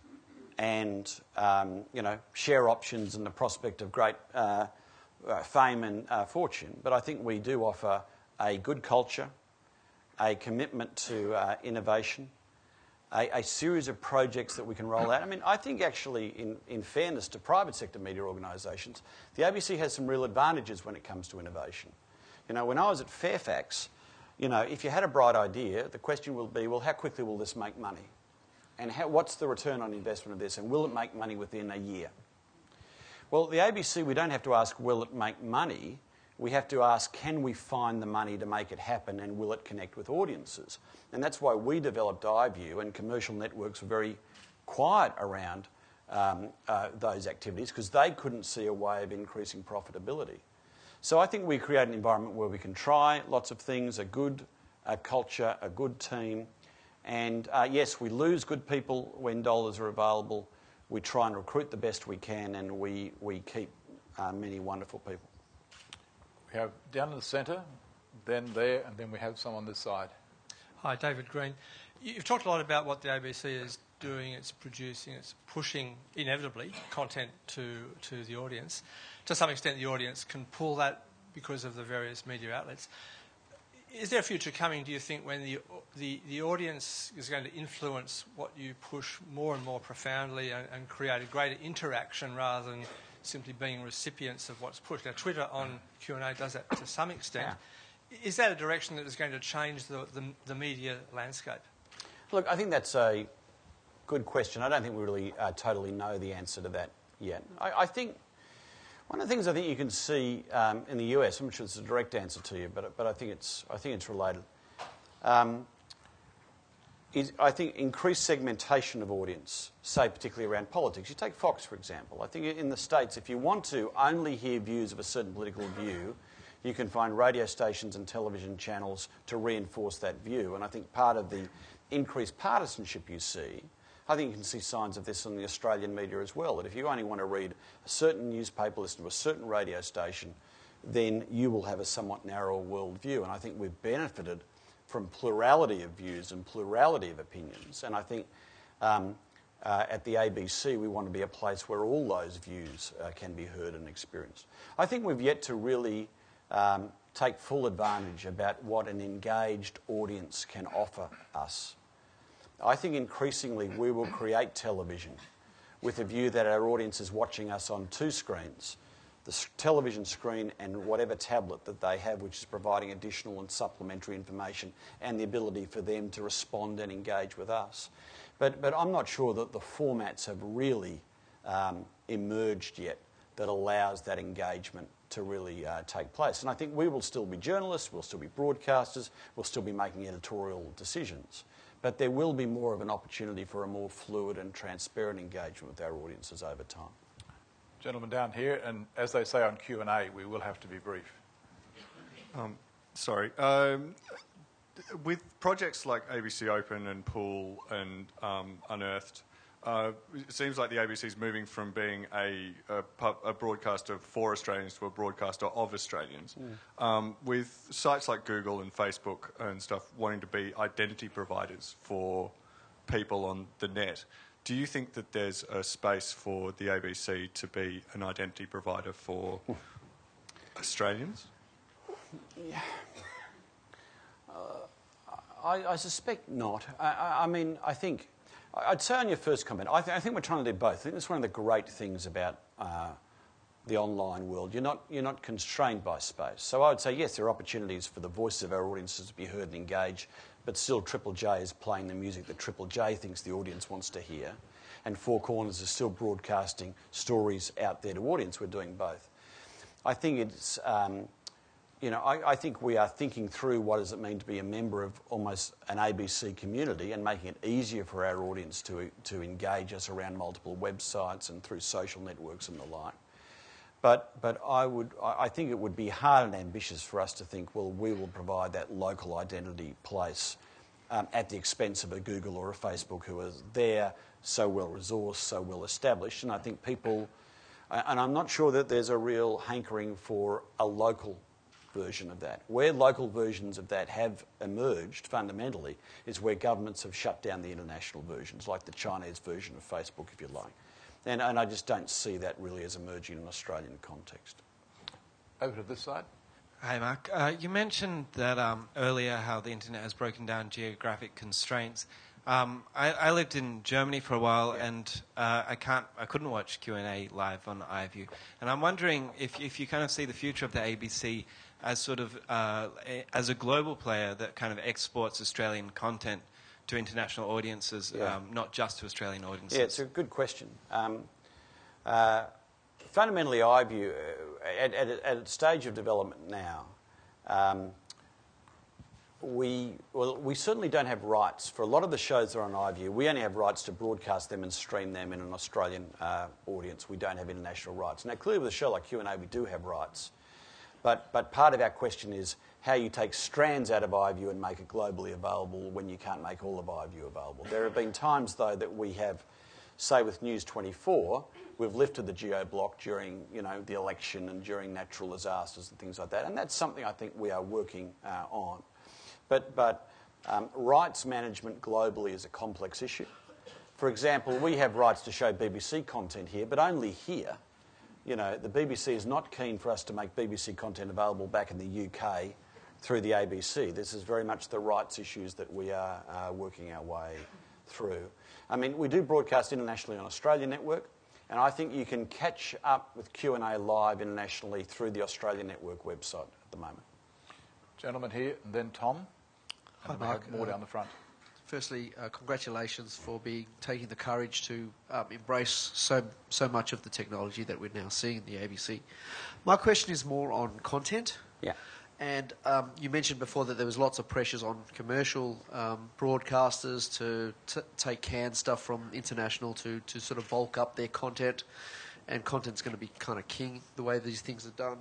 and, share options and the prospect of great fame and fortune. But I think we do offer a good culture, a commitment to innovation, a series of projects that we can roll out. I mean, I think actually, in fairness to private sector media organisations, the ABC has some real advantages when it comes to innovation. When I was at Fairfax, if you had a bright idea, the question will be, well, how quickly will this make money? And what's the return on investment of this? And will it make money within a year? Well, the ABC, we don't have to ask, will it make money? We have to ask, can we find the money to make it happen and will it connect with audiences? And that's why we developed iView, and commercial networks were very quiet around those activities because they couldn't see a way of increasing profitability. So I think we create an environment where we can try lots of things, a good culture, a good team. And yes, we lose good people when dollars are available. We try and recruit the best we can, and we keep many wonderful people. We have down in the centre, then there, and then we have some on this side. Hi, David Green. You've talked a lot about what the ABC is doing. It's producing, it's pushing, inevitably, content to the audience. To some extent, the audience can pull that because of the various media outlets. Is there a future coming, do you think, when the audience is going to influence what you push more and more profoundly and create a greater interaction rather than simply being recipients of what's pushed? Now, Twitter on Q&A does that to some extent. Yeah. Is that a direction that is going to change the media landscape? Look, I think that's a good question. I don't think we really totally know the answer to that yet. I think one of the things I think you can see in the US, I'm not sure it's a direct answer to you, but I think it's related, is I think increased segmentation of audience, say particularly around politics. You take Fox, for example. I think in the States, if you want to only hear views of a certain political view, you can find radio stations and television channels to reinforce that view. And I think part of the increased partisanship you see, I think you can see signs of this in the Australian media as well, that if you only want to read a certain newspaper, listen to a certain radio station, then you will have a somewhat narrower worldview. And I think we've benefited from plurality of views and plurality of opinions. And I think at the ABC we want to be a place where all those views can be heard and experienced. I think we've yet to really take full advantage about what an engaged audience can offer us. I think increasingly we will create television with a view that our audience is watching us on two screens, the television screen and whatever tablet that they have, which is providing additional and supplementary information and the ability for them to respond and engage with us. But I'm not sure that the formats have really emerged yet that allows that engagement to really take place. And I think we will still be journalists, we'll still be broadcasters, we'll still be making editorial decisions. But there will be more of an opportunity for a more fluid and transparent engagement with our audiences over time. Gentlemen down here, and as they say on Q&A, we will have to be brief. Sorry. With projects like ABC Open and Pool and Unearthed, it seems like the ABC is moving from being a broadcaster for Australians to a broadcaster of Australians. With sites like Google and Facebook and stuff wanting to be identity providers for people on the net, do you think that there's a space for the ABC to be an identity provider for Australians? Yeah. I suspect not. I mean, I think I'd say on your first comment, I think we're trying to do both. I think that's one of the great things about the online world. You're not constrained by space. So I would say yes, there are opportunities for the voices of our audiences to be heard and engaged, but still Triple J is playing the music that Triple J thinks the audience wants to hear, and Four Corners is still broadcasting stories out there to audience. We're doing both. I think it's. I think we are thinking through what does it mean to be a member of almost an ABC community and making it easier for our audience to engage us around multiple websites and through social networks and the like. But I think it would be hard and ambitious for us to think, well, we will provide that local identity place at the expense of a Google or a Facebook who are there, so well resourced, so well established. And I think people, and I'm not sure that there's a real hankering for a local version of that. Where local versions of that have emerged fundamentally is where governments have shut down the international versions, like the Chinese version of Facebook, if you like. And I just don't see that really as emerging in an Australian context. Over to this side. Hi, Mark. You mentioned that earlier how the internet has broken down geographic constraints. I lived in Germany for a while, and I couldn't watch Q&A live on iView. And I'm wondering if you kind of see the future of the ABC as sort of as a global player that kind of exports Australian content to international audiences, not just to Australian audiences. Yeah, it's a good question. Fundamentally, iView, at a stage of development now, we certainly don't have rights. For a lot of the shows that are on iView, we only have rights to broadcast them and stream them in an Australian audience. We don't have international rights. Now, clearly with a show like Q&A, we do have rights. But part of our question is how you take strands out of iView and make it globally available when you can't make all of iView available. There have been times, though, that we have, say with News 24, we've lifted the geo-block during the election and during natural disasters and things like that. And that's something I think we are working on. But rights management globally is a complex issue. For example, we have rights to show BBC content here, but only here. The BBC is not keen for us to make BBC content available back in the UK through the ABC. This is very much the rights issues that we are working our way through. I mean, we do broadcast internationally on Australian network, and I think you can catch up with Q&A live internationally through the Australian network website at the moment. Gentleman here, and then Tom. Hi, Mark. More down the front. Firstly, congratulations for taking the courage to embrace so much of the technology that we're now seeing in the ABC. My question is more on content. Yeah. And you mentioned before that there was lots of pressures on commercial broadcasters to take canned stuff from international to sort of bulk up their content, and content's going to be kind of king the way these things are done.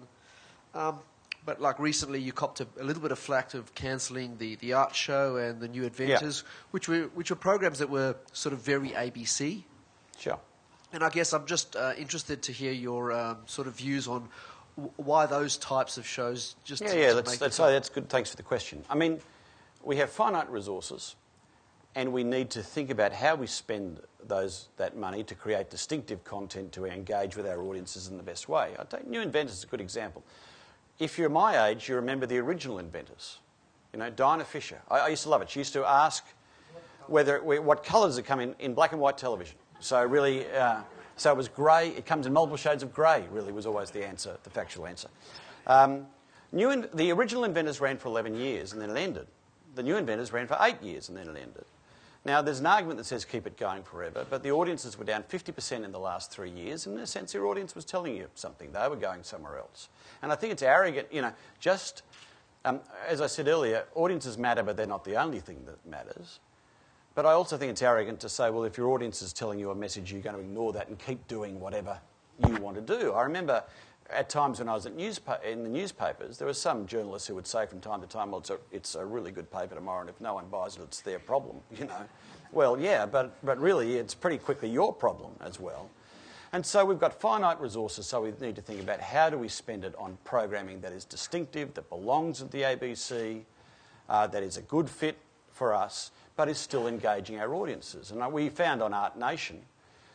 But like recently, you copped a little bit of flack of cancelling the art show and the New Adventures, which were programs that were sort of very ABC. Sure. And I guess I'm just interested to hear your sort of views on why those types of shows just that's good. Thanks for the question. I mean, we have finite resources, and we need to think about how we spend that money to create distinctive content to engage with our audiences in the best way. I take New Inventors as a good example. If you're my age, you remember the original inventors. Dinah Fisher. I used to love it. She used to ask what colours it come in black and white television. So really, so it was grey. It comes in multiple shades of grey, really, was always the answer, the factual answer. The original inventors ran for 11 years and then it ended. The New Inventors ran for 8 years and then it ended. Now, there's an argument that says keep it going forever, but the audiences were down 50% in the last 3 years, and in a sense your audience was telling you something. They were going somewhere else. And I think it's arrogant, as I said earlier, audiences matter, but they're not the only thing that matters. But I also think it's arrogant to say, well, if your audience is telling you a message, you're going to ignore that and keep doing whatever you want to do. I remember at times when I was in the newspapers, there were some journalists who would say from time to time, well, it's a really good paper tomorrow, and if no one buys it, it's their problem, you know. Well, yeah, but really it's pretty quickly your problem as well. And so we've got finite resources, so we need to think about how do we spend it on programming that is distinctive, that belongs at the ABC, that is a good fit for us, but is still engaging our audiences. And we found on Art Nation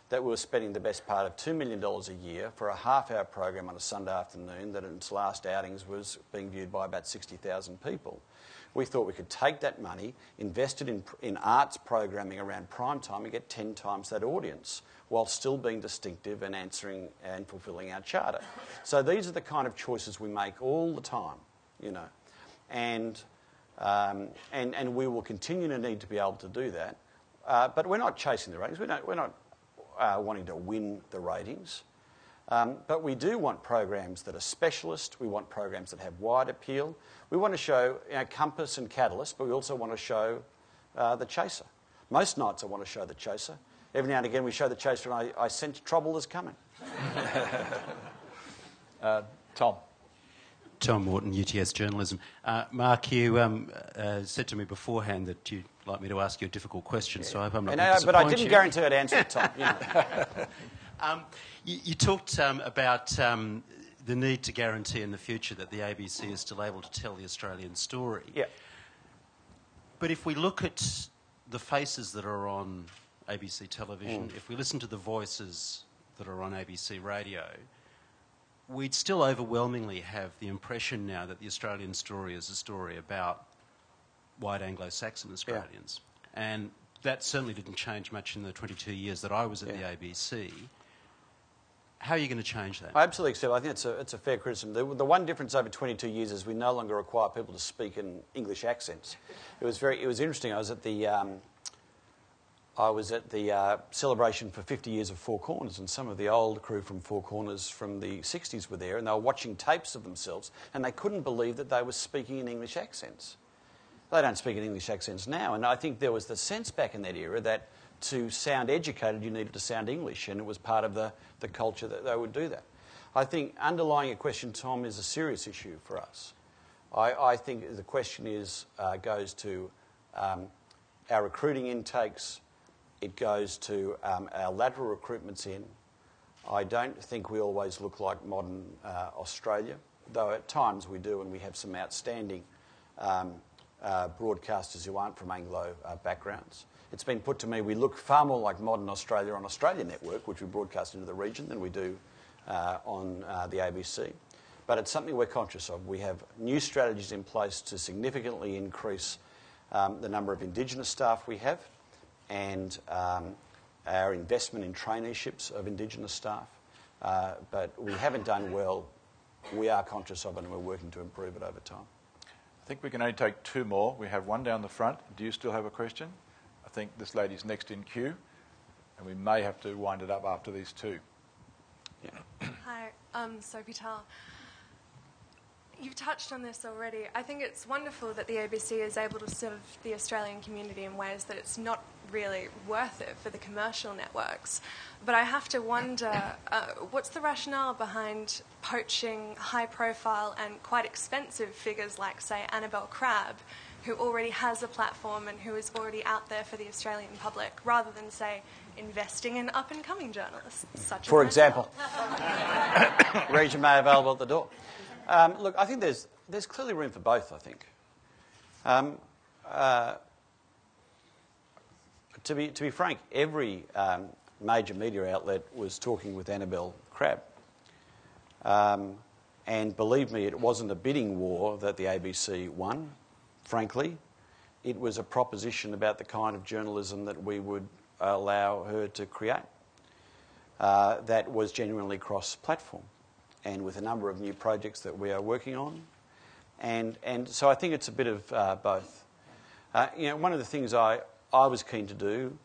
that we were spending the best part of $2 million a year for a half-hour program on a Sunday afternoon that in its last outings was being viewed by about 60,000 people. We thought we could take that money, invest it in arts programming around prime time and get 10 times that audience while still being distinctive and answering and fulfilling our charter. So these are the kind of choices we make all the time, you know. And we will continue to need to be able to do that. But we're not chasing the ratings. We're not wanting to win the ratings. But we do want programs that are specialist. We want programs that have wide appeal. We want to show Compass and Catalyst, but we also want to show The Chaser. Most nights I want to show The Chaser. Every now and again we show The Chaser and I sense trouble is coming. Tom. Tom Morton, UTS Journalism. Mark, you said to me beforehand that you'd like me to ask you a difficult question, so I hope I'm not going to disappoint you. But I didn't guarantee I'd answer it, Tom. You know. You talked about the need to guarantee in the future that the ABC is still able to tell the Australian story. Yeah. But if we look at the faces that are on ABC television, if we listen to the voices that are on ABC radio, we'd still overwhelmingly have the impression now that the Australian story is a story about white Anglo-Saxon Australians. Yeah. And that certainly didn't change much in the 22 years that I was at the ABC. How are you going to change that? I absolutely accept. I think it's a fair criticism. The one difference over 22 years is we no longer require people to speak in English accents. It was interesting. I was at the celebration for 50 years of Four Corners, and some of the old crew from Four Corners from the 60s were there, and they were watching tapes of themselves, and they couldn't believe that they were speaking in English accents. They don't speak in English accents now, and I think there was the sense back in that era that to sound educated you needed to sound English, and it was part of the culture that they would do that. I think underlying your question, Tom, is a serious issue for us. I think the question goes to our recruiting intakes. It goes to our lateral recruitments in. I don't think we always look like modern Australia, though at times we do, and we have some outstanding broadcasters who aren't from Anglo backgrounds. It's been put to me we look far more like modern Australia on Australia Network, which we broadcast into the region, than we do on the ABC. But it's something we're conscious of. We have new strategies in place to significantly increase the number of Indigenous staff we have, and our investment in traineeships of Indigenous staff. But we haven't done well. We are conscious of it, and we're working to improve it over time. I think we can only take two more. We have one down the front. Do you still have a question? I think this lady's next in queue, and we may have to wind it up after these two. Yeah. Hi, Sophie Tall. You've touched on this already. I think it's wonderful that the ABC is able to serve the Australian community in ways that it's not really worth it for the commercial networks. But I have to wonder, what's the rationale behind poaching high-profile and quite expensive figures like, say, Annabelle Crabb, who already has a platform and who is already out there for the Australian public, rather than, say, investing in up-and-coming journalists, such as for example. Resume available at the door. Look, I think there's clearly room for both, I think. To be frank, every major media outlet was talking with Annabelle Crabb. And believe me, it wasn't a bidding war that the ABC won, frankly. It was a proposition about the kind of journalism that we would allow her to create that was genuinely cross-platform, and with a number of new projects that we are working on. And so I think it's a bit of both. One of the things I was keen to do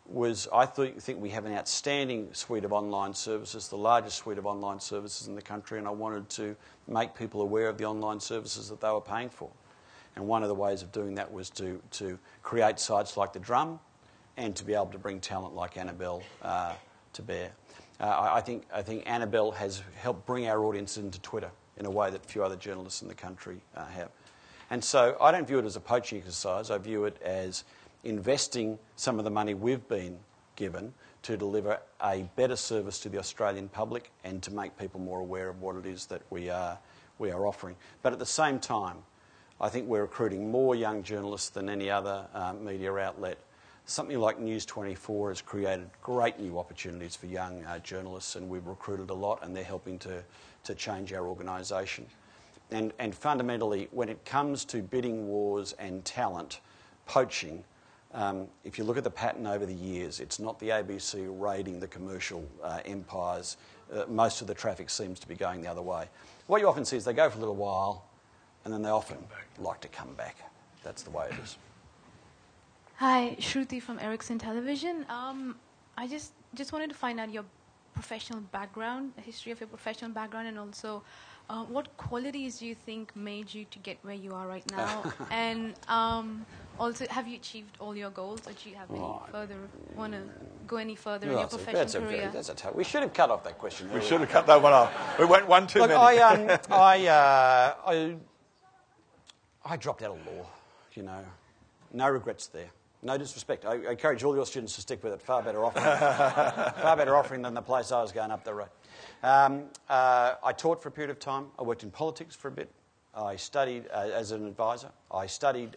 was I think we have an outstanding suite of online services, the largest suite of online services in the country, and I wanted to make people aware of the online services that they were paying for. And one of the ways of doing that was to create sites like The Drum and to be able to bring talent like Annabelle to bear. I think Annabelle has helped bring our audience into Twitter in a way that few other journalists in the country have. And so I don't view it as a poaching exercise. I view it as investing some of the money we've been given to deliver a better service to the Australian public and to make people more aware of what it is that we are offering. But at the same time, I think we're recruiting more young journalists than any other media outlet. Something like News 24 has created great new opportunities for young journalists, and we've recruited a lot, and they're helping to change our organisation. And fundamentally, when it comes to bidding wars and talent, poaching, if you look at the pattern over the years, it's not the ABC raiding the commercial empires. Most of the traffic seems to be going the other way. What you often see is they go for a little while, and then they often like to come back. That's the way it is. Hi, Shruti from Ericsson Television. I just wanted to find out your professional background, the history of your professional background, and also what qualities do you think made you to get where you are right now? And also, have you achieved all your goals, or do you have want to go any further in your professional career? We should have cut off that question. We should have cut that one off. We went one too many. I dropped out of law, you know. No regrets there. No disrespect. I encourage all your students to stick with it. Far better offering than the place I was going up the road. I taught for a period of time. I worked in politics for a bit. I studied as an advisor. I studied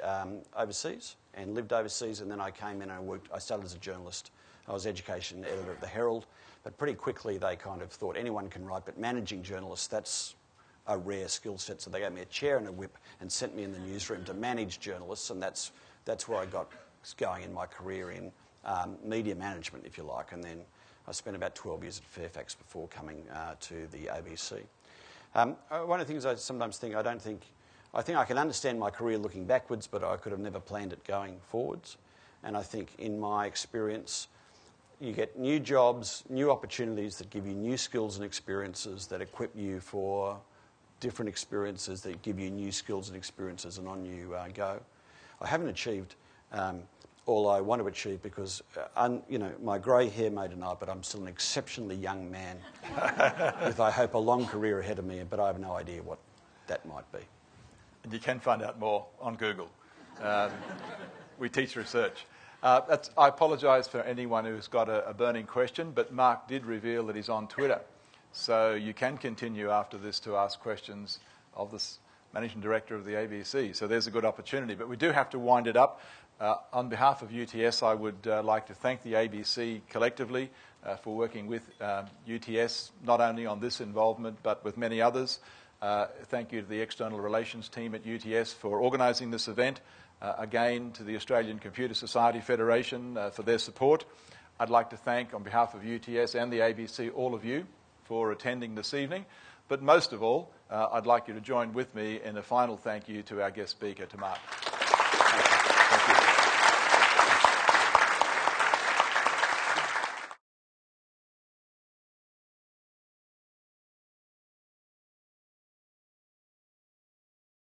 overseas and lived overseas, and then I came in and I started as a journalist. I was education editor of the Herald, but pretty quickly they kind of thought anyone can write, but managing journalists, that's a rare skill set. So they gave me a chair and a whip and sent me in the newsroom to manage journalists, and that's where I got going in my career in media management, if you like, and then I spent about 12 years at Fairfax before coming to the ABC. One of the things I sometimes think, I think I can understand my career looking backwards, but I could have never planned it going forwards. And I think in my experience, you get new jobs, new opportunities that give you new skills and experiences that equip you for different experiences that give you new skills and experiences, and on you go. I haven't achieved all I want to achieve because, my grey hair may deny, but I'm still an exceptionally young man with, I hope, a long career ahead of me, but I have no idea what that might be. And you can find out more on Google. We teach research. I apologise for anyone who's got a burning question, but Mark did reveal that he's on Twitter. So you can continue after this to ask questions of the Managing Director of the ABC. So there's a good opportunity. But we do have to wind it up. On behalf of UTS, I would like to thank the ABC collectively for working with UTS, not only on this involvement, but with many others. Thank you to the External Relations team at UTS for organising this event. Again, to the Australian Computer Society Federation for their support. I'd like to thank, on behalf of UTS and the ABC, all of you for attending this evening. But most of all, I'd like you to join with me in a final thank you to our guest speaker, to Mark.